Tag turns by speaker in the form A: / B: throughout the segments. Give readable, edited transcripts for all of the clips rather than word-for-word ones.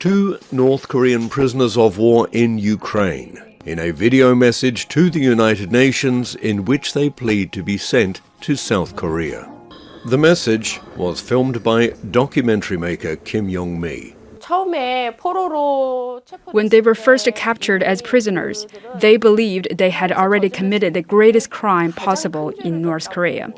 A: Two North Korean prisoners of war in Ukraine, in a video message to the United Nations in which they plead to be sent to South Korea. The message was filmed by documentary maker Kim Yong-mi.
B: When they were first captured as prisoners, they believed they had already committed the greatest crime possible in North Korea,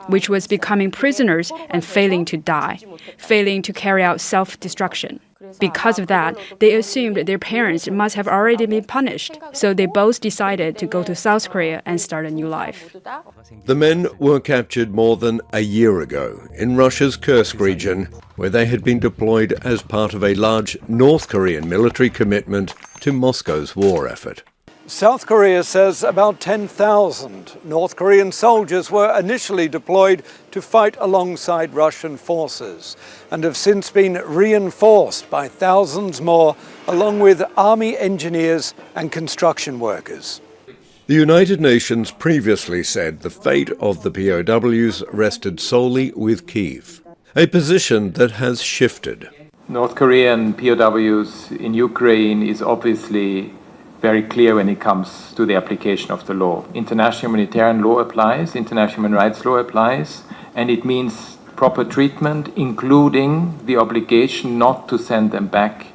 B: which was becoming prisoners and failing to die, failing to carry out self-destruction. Because of that, they assumed their parents must have already been punished, so they both decided to go to South Korea and start a new life.
A: The men were captured more than a year ago in Russia's Kursk region, where they had been deployed as part of a large North Korean military commitment to Moscow's war effort.
C: South Korea says about 10,000 North Korean soldiers were initially deployed to fight alongside Russian forces and have since been reinforced by thousands more, along with army engineers and construction workers.
A: The United Nations previously said the fate of the POWs rested solely with Kyiv, a position that has shifted.
D: North Korean POWs in Ukraine is obviously very clear when it comes to the application of the law. International humanitarian law applies, international human rights law applies, and it means proper treatment, including the obligation not to send them back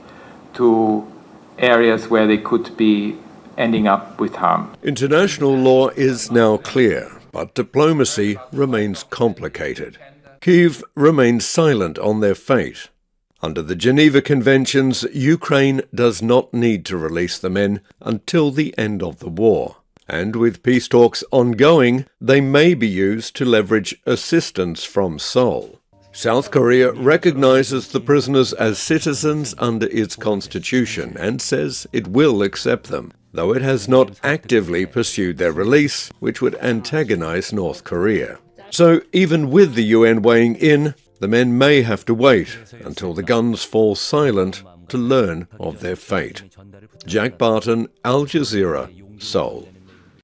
D: to areas where they could be ending up with harm.
A: International law is now clear, but diplomacy remains complicated. Kyiv remains silent on their fate. Under the Geneva Conventions, Ukraine does not need to release the men until the end of the war. And with peace talks ongoing, they may be used to leverage assistance from Seoul. South Korea recognizes the prisoners as citizens under its constitution and says it will accept them, though it has not actively pursued their release, which would antagonize North Korea. So even with the UN weighing in, the men may have to wait until the guns fall silent to learn of their fate. Barton, Al Jazeera, Seoul.